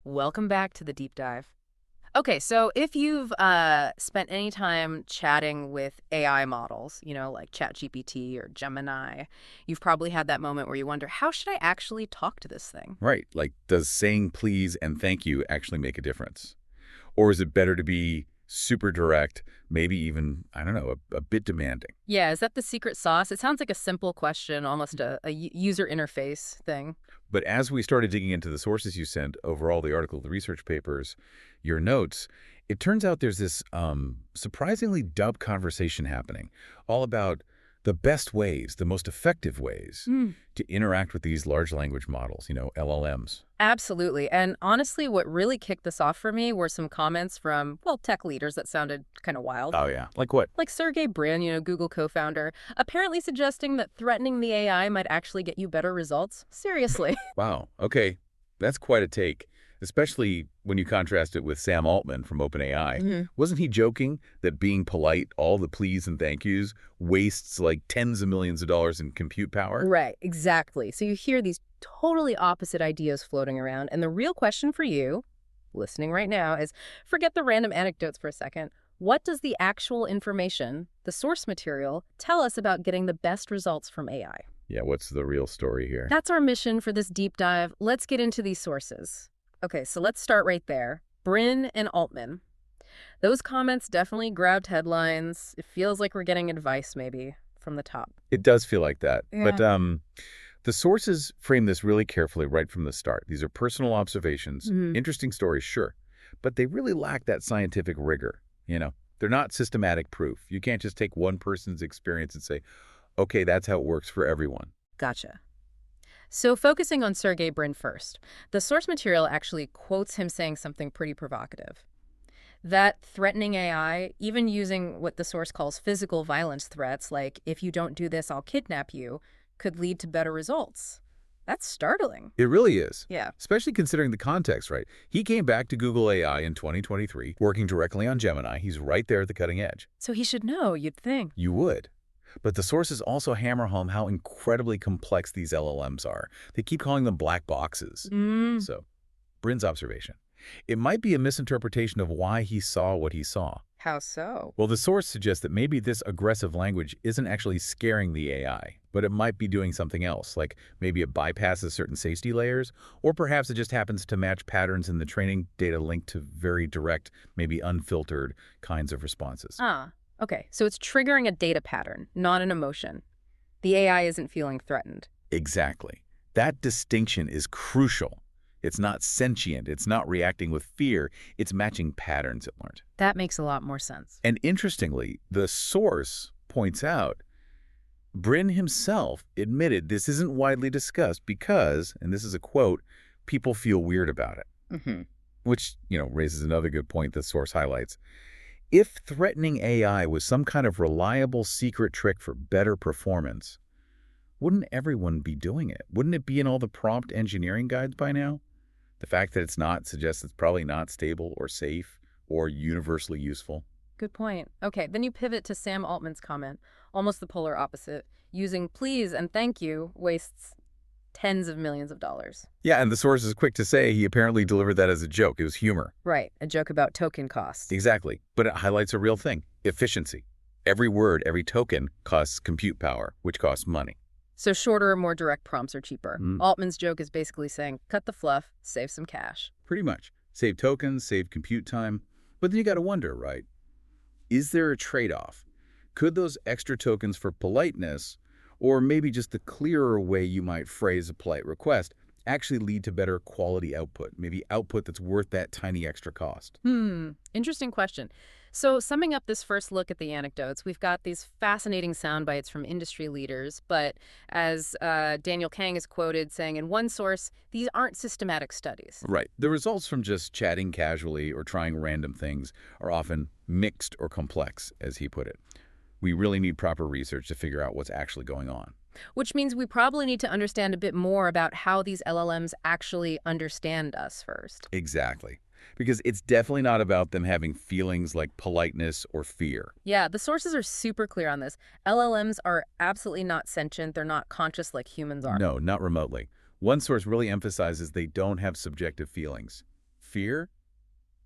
Welcome back to the deep dive. Okay, so if you've spent any time chatting with AI models, like ChatGPT or Gemini, you've probably had that moment where you wonder, how should I actually talk to this thing? Right. Like, does saying please and thank you actually make a difference? Or is it better to be super direct, maybe even, I don't know, a bit demanding? Yeah, is that the secret sauce? It sounds like a simple question, almost a user interface thing. But as we started digging into the sources you sent, overall, the article, the research papers, your notes, it turns out there's this surprisingly dubbed conversation happening all about the best ways, the most effective ways to interact with these large language models, LLMs. Absolutely. And honestly, what really kicked this off for me were some comments from, well, tech leaders that sounded kind of wild. Oh, yeah. Like what? Like Sergey Brin, Google co-founder, apparently suggesting that threatening the AI might actually get you better results. Seriously. Wow. Okay. That's quite a take, especially when you contrast it with Sam Altman from OpenAI. Mhm. Wasn't he joking that being polite, all the please and thank yous, wastes like tens of millions of dollars in compute power? Right, exactly. So you hear these totally opposite ideas floating around. And the real question for you, listening right now, is forget the random anecdotes for a second. What does the actual information, the source material, tell us about getting the best results from AI? Yeah, what's the real story here? That's our mission for this deep dive. Let's get into these sources. Okay, so let's start right there. Brin and Altman. Those comments definitely grabbed headlines. It feels like we're getting advice, maybe, from the top. It does feel like that. Yeah. But the sources frame this really carefully right from the start. These are personal observations, Mhm. interesting stories, sure, but they really lack that scientific rigor. They're not systematic proof. You can't just take one person's experience and say, okay, that's how it works for everyone. Gotcha. So focusing on Sergey Brin first, the source material actually quotes him saying something pretty provocative. That threatening AI, even using what the source calls physical violence threats, like, if you don't do this, I'll kidnap you, could lead to better results. That's startling. It really is, Yeah. especially considering the context, right? He came back to Google AI in 2023, working directly on Gemini. He's right there at the cutting edge. So he should know, you'd think. You would. But the sources also hammer home how incredibly complex these LLMs are. They keep calling them black boxes. Mm. So, Brin's observation. It might be a misinterpretation of why he saw what he saw. How so? Well, the source suggests that maybe this aggressive language isn't actually scaring the AI, but it might be doing something else, like maybe it bypasses certain safety layers, or perhaps it just happens to match patterns in the training data linked to very direct, maybe unfiltered kinds of responses. Ah, okay. So it's triggering a data pattern, not an emotion. The AI isn't feeling threatened. Exactly. That distinction is crucial. It's not sentient. It's not reacting with fear. It's matching patterns it learned. That makes a lot more sense. And interestingly, the source points out Brin himself admitted this isn't widely discussed because, and this is a quote, people feel weird about it. Mm-hmm. Which, raises another good point the source highlights. If threatening AI was some kind of reliable secret trick for better performance, wouldn't everyone be doing it? Wouldn't it be in all the prompt engineering guides by now? The fact that it's not suggests it's probably not stable or safe or universally useful. Good point. Okay, then you pivot to Sam Altman's comment, almost the polar opposite. Using please and thank you wastes tens of millions of dollars. Yeah, and the source is quick to say he apparently delivered that as a joke. It was humor. Right, a joke about token costs. Exactly. But it highlights a real thing, efficiency. Every word, every token costs compute power, which costs money. So shorter, more direct prompts are cheaper. Mm. Altman's joke is basically saying, cut the fluff, save some cash. Pretty much. Save tokens, save compute time. But then you got to wonder, right? Is there a trade-off? Could those extra tokens for politeness, or maybe just the clearer way you might phrase a polite request, actually lead to better quality output? Maybe output that's worth that tiny extra cost? Interesting question. So summing up this first look at the anecdotes, we've got these fascinating sound bites from industry leaders, but as Daniel Kang is quoted saying in one source, these aren't systematic studies. Right. The results from just chatting casually or trying random things are often mixed or complex, as he put it. We really need proper research to figure out what's actually going on. Which means we probably need to understand a bit more about how these LLMs actually understand us first. Exactly. Because it's definitely not about them having feelings like politeness or fear. Yeah, the sources are super clear on this. LLMs are absolutely not sentient. They're not conscious like humans are. No, not remotely. One source really emphasizes they don't have subjective feelings. fear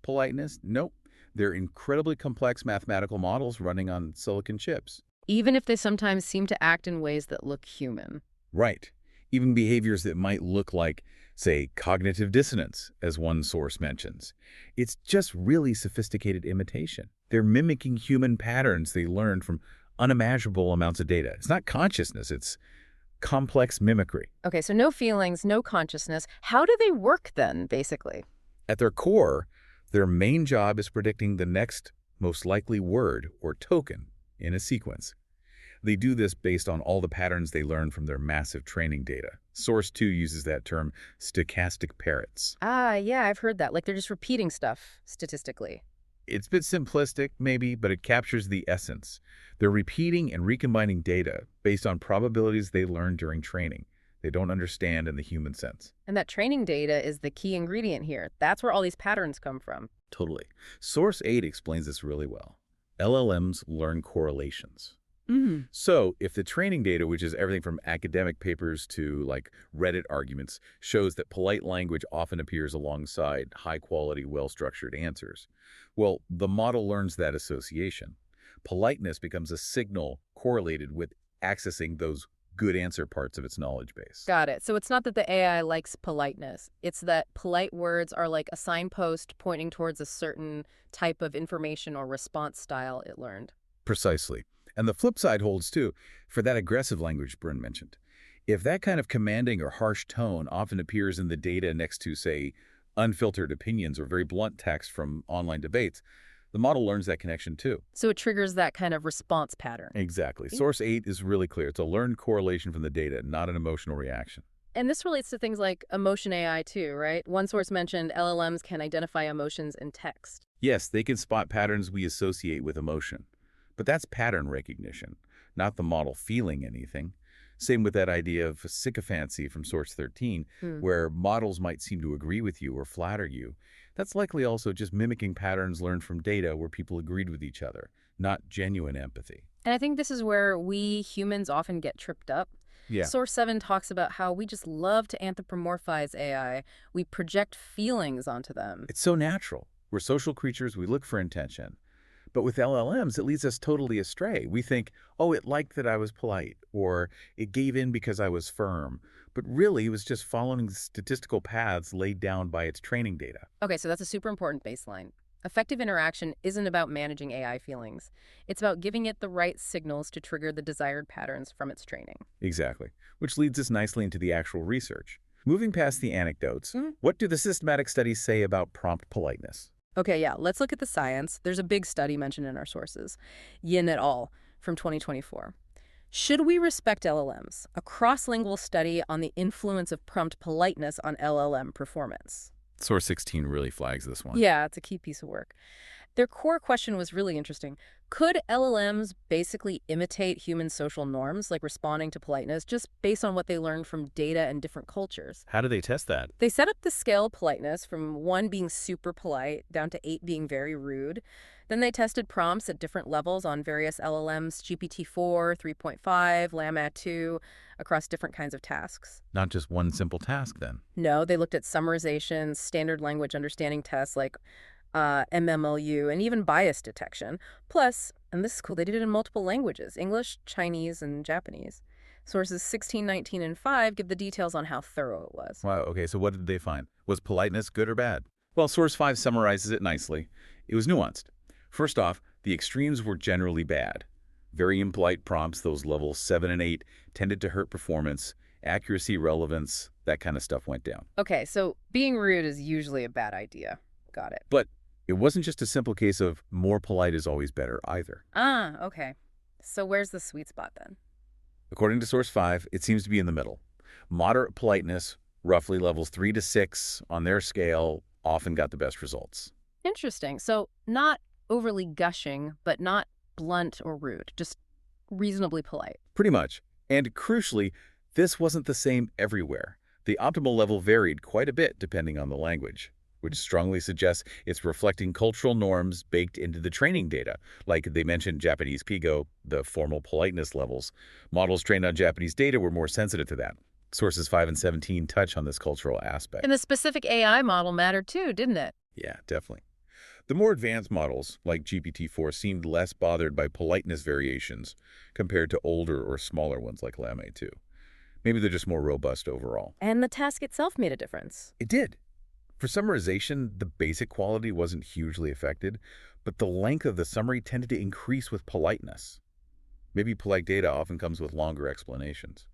politeness? Nope. They're incredibly complex mathematical models running on silicon chips. Even if they sometimes seem to act in ways that look human. Right. Even behaviors that might look like, say, cognitive dissonance, as one source mentions. It's just really sophisticated imitation. They're mimicking human patterns they learned from unimaginable amounts of data. It's not consciousness, it's complex mimicry. Okay, so no feelings, no consciousness. How do they work then, basically? At their core, their main job is predicting the next most likely word or token in a sequence. They do this based on all the patterns they learn from their massive training data. Source 2 uses that term stochastic parrots. Ah, yeah, I've heard that. Like they're just repeating stuff statistically. It's a bit simplistic, maybe, but it captures the essence. They're repeating and recombining data based on probabilities they learned during training. They don't understand in the human sense. And that training data is the key ingredient here. That's where all these patterns come from. Totally. Source 8 explains this really well. LLMs learn correlations. So if the training data, which is everything from academic papers to like Reddit arguments, shows that polite language often appears alongside high-quality, well-structured answers, well, the model learns that association. Politeness becomes a signal correlated with accessing those good answer parts of its knowledge base. Got it. So it's not that the AI likes politeness. It's that polite words are like a signpost pointing towards a certain type of information or response style it learned. Precisely. And the flip side holds, too, for that aggressive language Bryn mentioned. If that kind of commanding or harsh tone often appears in the data next to, say, unfiltered opinions or very blunt text from online debates, the model learns that connection, too. So it triggers that kind of response pattern. Exactly. Source 8 is really clear. It's a learned correlation from the data, not an emotional reaction. And this relates to things like emotion AI too, right? One source mentioned LLMs can identify emotions in text. Yes, they can spot patterns we associate with emotion. But that's pattern recognition, not the model feeling anything. Same with that idea of sycophancy from Source 13, where models might seem to agree with you or flatter you. That's likely also just mimicking patterns learned from data where people agreed with each other, not genuine empathy. And I think this is where we humans often get tripped up. Yeah. Source 7 talks about how we just love to anthropomorphize AI. We project feelings onto them. It's so natural. We're social creatures. We look for intention. But with LLMs, it leads us totally astray. We think, oh, it liked that I was polite, or it gave in because I was firm. But really, it was just following the statistical paths laid down by its training data. Okay, so that's a super important baseline. Effective interaction isn't about managing AI feelings. It's about giving it the right signals to trigger the desired patterns from its training. Exactly, which leads us nicely into the actual research. Moving past the anecdotes, what do the systematic studies say about prompt politeness? Okay, yeah, let's look at the science. There's a big study mentioned in our sources, Yin et al. From 2024. Should we respect LLMs? A cross-lingual study on the influence of prompt politeness on LLM performance. Source 16 really flags this one. Yeah, it's a key piece of work. Their core question was really interesting. Could LLMs basically imitate human social norms, like responding to politeness, just based on what they learned from data in different cultures? How do they test that? They set up the scale of politeness from 1 being super polite down to 8 being very rude. Then they tested prompts at different levels on various LLMs, GPT-4, 3.5, Llama 2, across different kinds of tasks. Not just one simple task, then. No, they looked at summarizations, standard language understanding tests like MMLU, and even bias detection. Plus, and this is cool, they did it in multiple languages, English, Chinese, and Japanese. Sources 16, 19, and 5 give the details on how thorough it was. Wow, okay, so what did they find? Was politeness good or bad? Well, Source 5 summarizes it nicely. It was nuanced. First off, the extremes were generally bad. Very impolite prompts, those levels 7 and 8, tended to hurt performance, accuracy, relevance, that kind of stuff went down. Okay, so being rude is usually a bad idea. Got it. But it wasn't just a simple case of more polite is always better either. Ah, okay. So where's the sweet spot then? According to Source 5, it seems to be in the middle. Moderate politeness, roughly levels 3 to 6 on their scale, often got the best results. Interesting. So not overly gushing, but not blunt or rude, just reasonably polite. Pretty much. And crucially, this wasn't the same everywhere. The optimal level varied quite a bit depending on the language, which strongly suggests it's reflecting cultural norms baked into the training data. Like they mentioned Japanese Pigo, the formal politeness levels. Models trained on Japanese data were more sensitive to that. Sources 5 and 17 touch on this cultural aspect. And the specific AI model mattered too, didn't it? Yeah, definitely. The more advanced models, like GPT-4, seemed less bothered by politeness variations compared to older or smaller ones like Llama 2. Maybe they're just more robust overall. And the task itself made a difference. It did. For summarization, the basic quality wasn't hugely affected, but the length of the summary tended to increase with politeness. Maybe polite data often comes with longer explanations.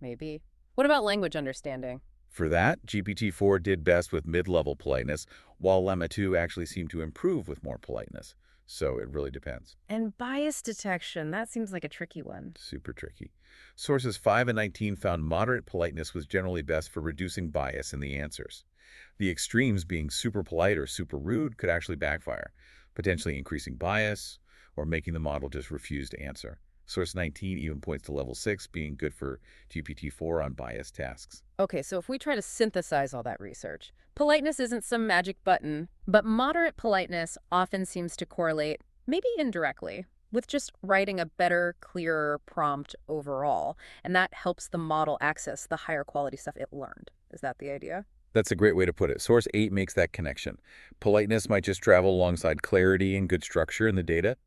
Maybe. What about language understanding? For that, GPT-4 did best with mid-level politeness, while Llama 2 actually seemed to improve with more politeness. So it really depends. And bias detection, that seems like a tricky one. Super tricky. Sources 5 and 19 found moderate politeness was generally best for reducing bias in the answers. The extremes, being super polite or super rude, could actually backfire, potentially increasing bias or making the model just refuse to answer. Source 19 even points to level 6 being good for GPT-4 on biased tasks. Okay, so if we try to synthesize all that research, politeness isn't some magic button, but moderate politeness often seems to correlate, maybe indirectly, with just writing a better, clearer prompt overall, and that helps the model access the higher quality stuff it learned. Is that the idea? That's a great way to put it. Source 8 makes that connection. Politeness might just travel alongside clarity and good structure in the data.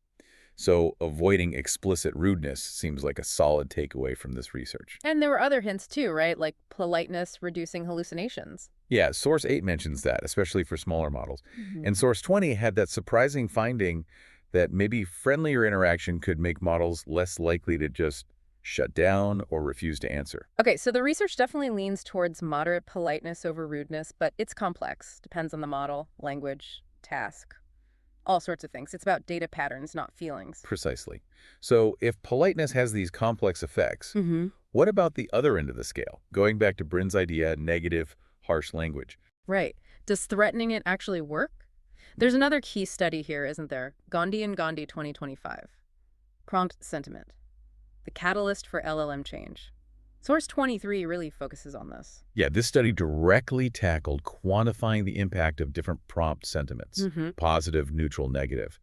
So avoiding explicit rudeness seems like a solid takeaway from this research. And there were other hints too, right? Like politeness reducing hallucinations. Yeah, Source 8 mentions that, especially for smaller models. Mhm. And Source 20 had that surprising finding that maybe friendlier interaction could make models less likely to just shut down or refuse to answer. Okay, so the research definitely leans towards moderate politeness over rudeness, but it's complex. Depends on the model, language, task, all sorts of things. It's about data patterns, not feelings. Precisely. So if politeness has these complex effects, Mm-hmm. what about the other end of the scale? Going back to Brin's idea, negative, harsh language. Right. Does threatening it actually work? There's another key study here, isn't there? Gandhi and Gandhi 2025. Prompt sentiment. The catalyst for LLM change. Source 23 really focuses on this. Yeah, this study directly tackled quantifying the impact of different prompt sentiments, Mm-hmm. positive, neutral, negative.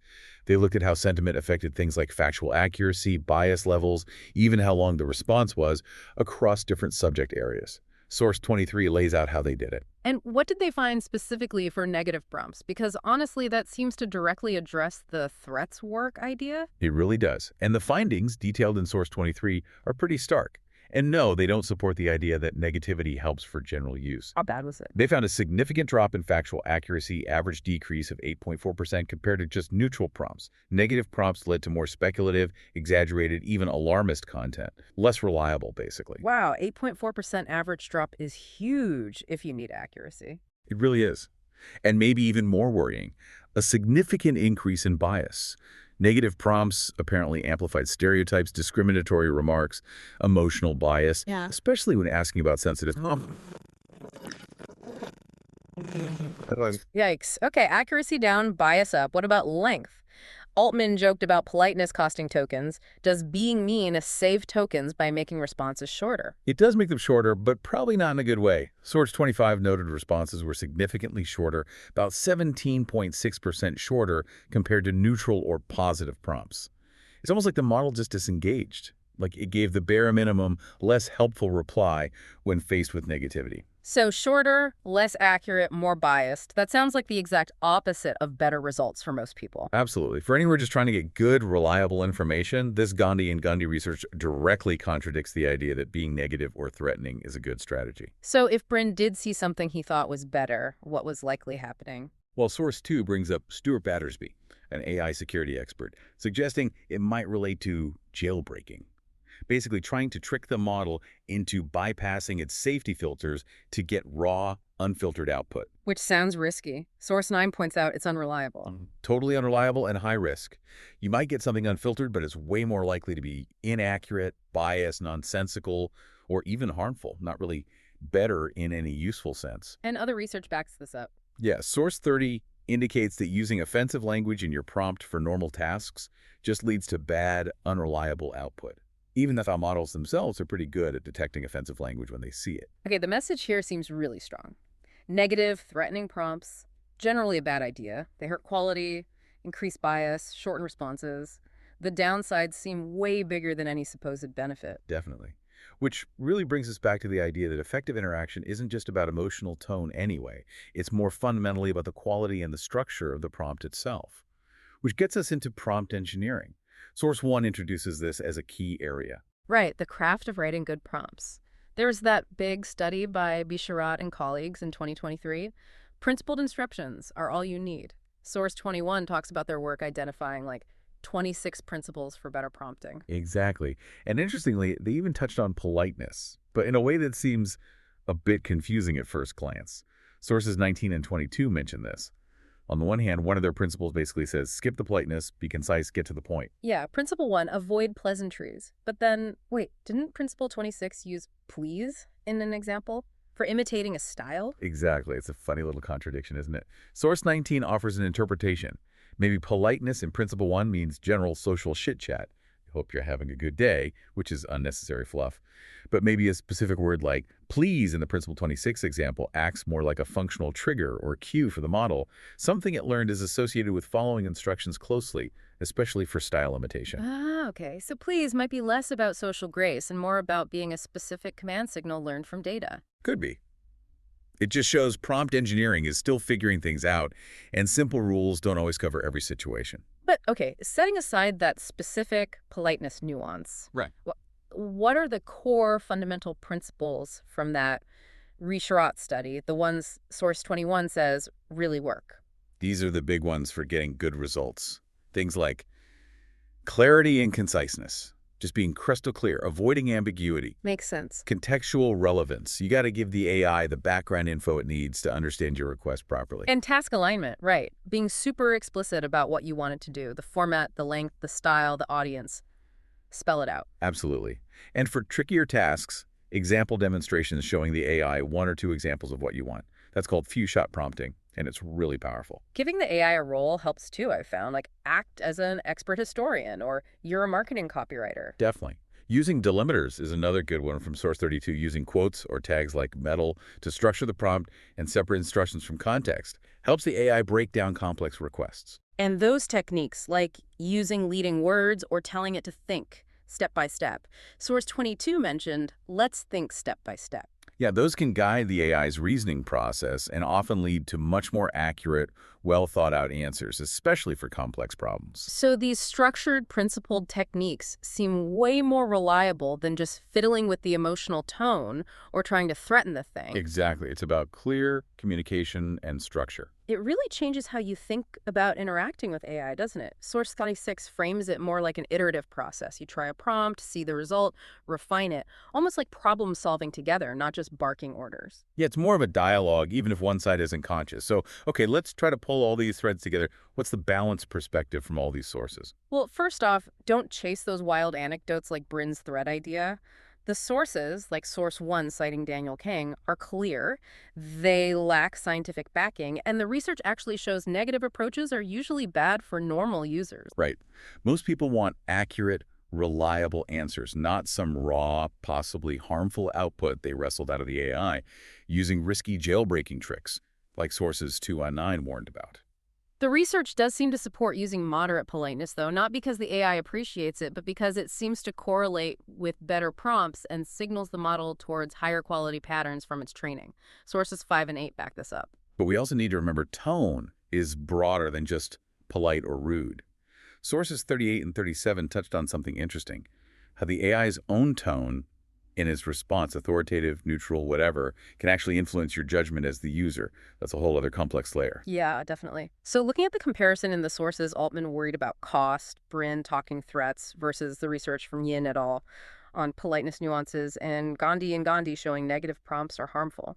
They looked at how sentiment affected things like factual accuracy, bias levels, even how long the response was across different subject areas. Source 23 lays out how they did it. And what did they find specifically for negative prompts? Because honestly, that seems to directly address the threats work idea. It really does. And the findings, detailed in Source 23, are pretty stark. And no, they don't support the idea that negativity helps for general use. How bad was it? They found a significant drop in factual accuracy, average decrease of 8.4% compared to just neutral prompts. Negative prompts led to more speculative, exaggerated, even alarmist content. Less reliable, basically. Wow, 8.4% average drop is huge if you need accuracy. It really is. And maybe even more worrying, a significant increase in bias. Negative prompts apparently amplified stereotypes, discriminatory remarks, emotional bias, Yeah. especially when asking about sensitive. Yikes. Okay, accuracy down, bias up. What about length? Altman joked about politeness costing tokens. Does being mean save tokens by making responses shorter? It does make them shorter, but probably not in a good way. Source 25 noted responses were significantly shorter, about 17.6% shorter compared to neutral or positive prompts. It's almost like the model just disengaged, like it gave the bare minimum, less helpful reply when faced with negativity. So shorter, less accurate, more biased. That sounds like the exact opposite of better results for most people. Absolutely. For anyone just trying to get good, reliable information, this Gandhi and Gandhi research directly contradicts the idea that being negative or threatening is a good strategy. So if Bryn did see something he thought was better, what was likely happening? Well, Source 2 brings up Stuart Battersby, an AI security expert, suggesting it might relate to jailbreaking. Basically trying to trick the model into bypassing its safety filters to get raw, unfiltered output. Which sounds risky. Source 9 points out it's unreliable. Totally unreliable and high risk. You might get something unfiltered, but it's way more likely to be inaccurate, biased, nonsensical, or even harmful, not really better in any useful sense. And other research backs this up. Yeah, Source 30 indicates that using offensive language in your prompt for normal tasks just leads to bad, unreliable output. Even the models themselves are pretty good at detecting offensive language when they see it. Okay, the message here seems really strong. Negative, threatening prompts, generally a bad idea. They hurt quality, increase bias, shorten responses. The downsides seem way bigger than any supposed benefit. Definitely. Which really brings us back to the idea that effective interaction isn't just about emotional tone anyway. It's more fundamentally about the quality and the structure of the prompt itself. Which gets us into prompt engineering. Source 1 introduces this as a key area. Right, the craft of writing good prompts. There's that big study by Bisharat and colleagues in 2023. Principled instructions are all you need. Source 21 talks about their work identifying like 26 principles for better prompting. Exactly. And interestingly, they even touched on politeness, but in a way that seems a bit confusing at first glance. Sources 19 and 22 mention this. On the one hand, one of their principles basically says, skip the politeness, be concise, get to the point. Yeah, principle 1, avoid pleasantries. But then, wait, didn't principle 26 use please in an example? For imitating a style? Exactly. It's a funny little contradiction, isn't it? Source 19 offers an interpretation. Maybe politeness in principle 1 means general social chit-chat. Hope you're having a good day, which is unnecessary fluff. But maybe a specific word like please in the principle 26 example acts more like a functional trigger or cue for the model, something it learned is associated with following instructions closely, especially for style imitation. Ah, okay. So please might be less about social grace and more about being a specific command signal learned from data. Could be. It just shows prompt engineering is still figuring things out, and simple rules don't always cover every situation. But, okay, setting aside that specific politeness nuance, Right. what are the core fundamental principles from that Risharat study, the ones Source 21 says really work? These are the big ones for getting good results. Things like clarity and conciseness, just being crystal clear, avoiding ambiguity, Makes sense. contextual relevance. You got to give the AI the background info it needs to understand your request properly. And task alignment, right. Being super explicit about what you want it to do, the format, the length, the style, the audience. Spell it out. Absolutely. And for trickier tasks, example demonstrations showing the AI one or two examples of what you want. That's called few-shot prompting, and it's really powerful. Giving the AI a role helps too, I've found. Like, act as an expert historian, or you're a marketing copywriter. Definitely. Using delimiters is another good one from Source 32, using quotes or tags like metal to structure the prompt and separate instructions from context. Helps the AI break down complex requests. And those techniques, like using leading words or telling it to think step by step. Source 22 mentioned, let's think step by step. Yeah, those can guide the AI's reasoning process and often lead to much more accurate, well-thought-out answers, especially for complex problems. So these structured, principled techniques seem way more reliable than just fiddling with the emotional tone or trying to threaten the thing. Exactly. It's about clear communication and structure. It really changes how you think about interacting with AI, doesn't it? Source 26 frames it more like an iterative process. You try a prompt, see the result, refine it, almost like problem solving together, not just barking orders. Yeah, it's more of a dialogue, even if one side isn't conscious. So, okay, let's try to pull all these threads together. What's the balanced perspective from all these sources? Well, first off, don't chase those wild anecdotes like Brin's thread idea. The sources, like Source 1 citing Daniel King, are clear. They lack scientific backing, and the research actually shows negative approaches are usually bad for normal users. Right. Most people want accurate, reliable answers, not some raw, possibly harmful output they wrestled out of the AI using risky jailbreaking tricks, like Sources 2 and 9 warned about. The research does seem to support using moderate politeness, though, not because the AI appreciates it, but because it seems to correlate with better prompts and signals the model towards higher quality patterns from its training. Sources 5 and 8 back this up. But we also need to remember tone is broader than just polite or rude. Sources 38 and 37 touched on something interesting, how the AI's own tone in its response, authoritative, neutral, whatever, can actually influence your judgment as the user. That's a whole other complex layer. Yeah, definitely. So looking at the comparison in the sources, Altman worried about cost, Brin talking threats versus the research from Yin et al. On politeness nuances, and Gandhi showing negative prompts are harmful.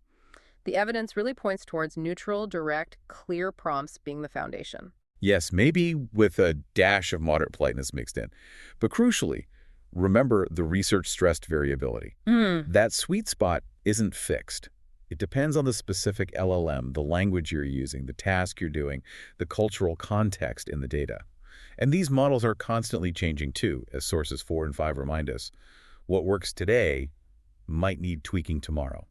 The evidence really points towards neutral, direct, clear prompts being the foundation. Yes, maybe with a dash of moderate politeness mixed in. But crucially, remember the research stressed variability. That sweet spot isn't fixed. It depends on the specific LLM, the language you're using, the task you're doing, the cultural context in the data. And these models are constantly changing too, as sources 4 and 5 remind us. What works today might need tweaking tomorrow.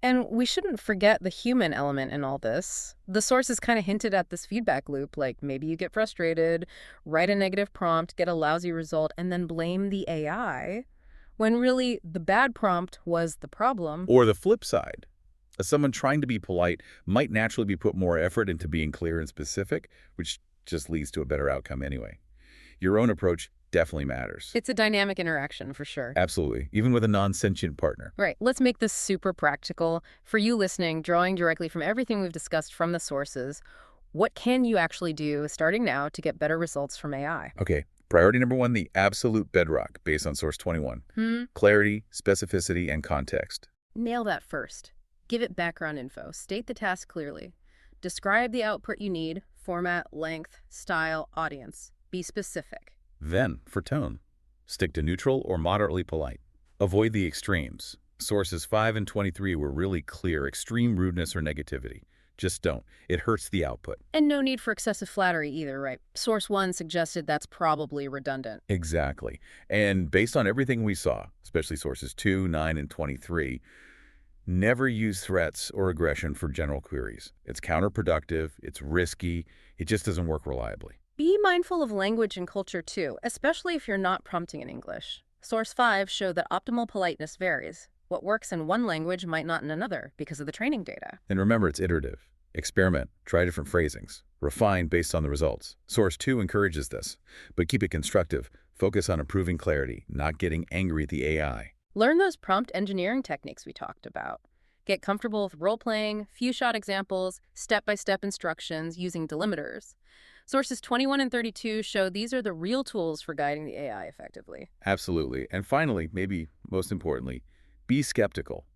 And we shouldn't forget the human element in all this. The sources kind of hinted at this feedback loop, like maybe you get frustrated, write a negative prompt, get a lousy result, and then blame the AI. when really the bad prompt was the problem. Or the flip side, someone trying to be polite might naturally be put more effort into being clear and specific, which just leads to a better outcome anyway. Your own approach definitely matters. It's a dynamic interaction for sure. Absolutely, even with a non-sentient partner. Right, let's make this super practical. For you listening, drawing directly from everything we've discussed from the sources, what can you actually do starting now to get better results from AI? Okay, priority number one, the absolute bedrock based on source 21. Clarity, specificity, and context. Nail that first. Give it background info. State the task clearly. Describe the output you need, format, length, style, audience. Be specific. Then, for tone, stick to neutral or moderately polite. Avoid the extremes. Sources 5 and 23 were really clear, extreme rudeness or negativity. Just don't. It hurts the output. And no need for excessive flattery either, right? Source 1 suggested that's probably redundant. Exactly. And based on everything we saw, especially sources 2, 9, and 23, never use threats or aggression for general queries. It's counterproductive, it's risky, it just doesn't work reliably. Be mindful of language and culture too, especially if you're not prompting in English. Source 5 showed that optimal politeness varies. What works in one language might not in another because of the training data. And remember, it's iterative. Experiment, try different phrasings, refine based on the results. Source 2 encourages this, but keep it constructive. Focus on improving clarity, not getting angry at the AI. Learn those prompt engineering techniques we talked about. Get comfortable with role-playing, few-shot examples, step-by-step instructions using delimiters. Sources 21 and 32 show these are the real tools for guiding the AI effectively. Absolutely. And finally, maybe most importantly, be skeptical.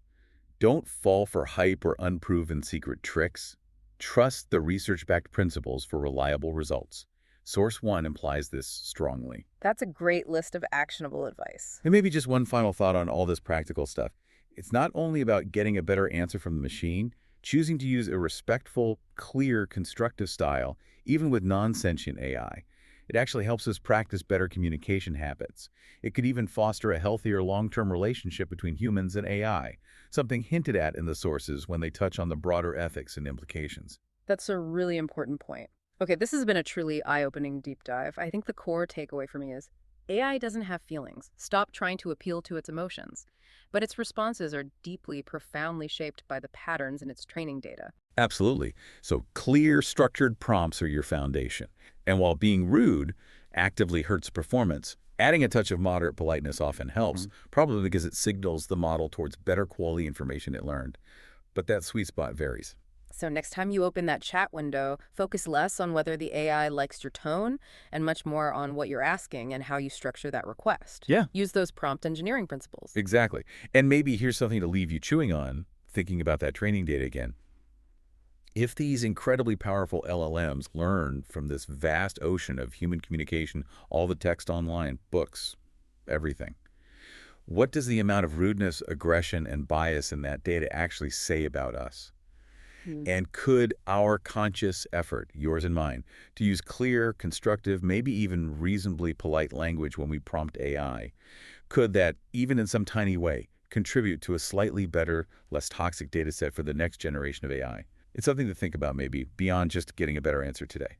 Don't fall for hype or unproven secret tricks. Trust the research-backed principles for reliable results. Source 1 implies this strongly. That's a great list of actionable advice. And maybe just one final thought on all this practical stuff. It's not only about getting a better answer from the machine, choosing to use a respectful, clear, constructive style, even with non-sentient AI. It actually helps us practice better communication habits. It could even foster a healthier long-term relationship between humans and AI, something hinted at in the sources when they touch on the broader ethics and implications. That's a really important point. Okay, this has been a truly eye-opening deep dive. I think the core takeaway for me is AI doesn't have feelings. Stop trying to appeal to its emotions. But its responses are deeply, profoundly shaped by the patterns in its training data. Absolutely. So clear, structured prompts are your foundation. And while being rude actively hurts performance, adding a touch of moderate politeness often helps, probably because it signals the model towards better quality information it learned. But that sweet spot varies. So next time you open that chat window, focus less on whether the AI likes your tone and much more on what you're asking and how you structure that request. Yeah. Use those prompt engineering principles. Exactly. And maybe here's something to leave you chewing on, thinking about that training data again. If these incredibly powerful LLMs learn from this vast ocean of human communication, all the text online, books, everything, what does the amount of rudeness, aggression, and bias in that data actually say about us? And could our conscious effort, yours and mine, to use clear, constructive, maybe even reasonably polite language when we prompt AI, could that, even in some tiny way, contribute to a slightly better, less toxic data set for the next generation of AI? It's something to think about maybe, beyond just getting a better answer today.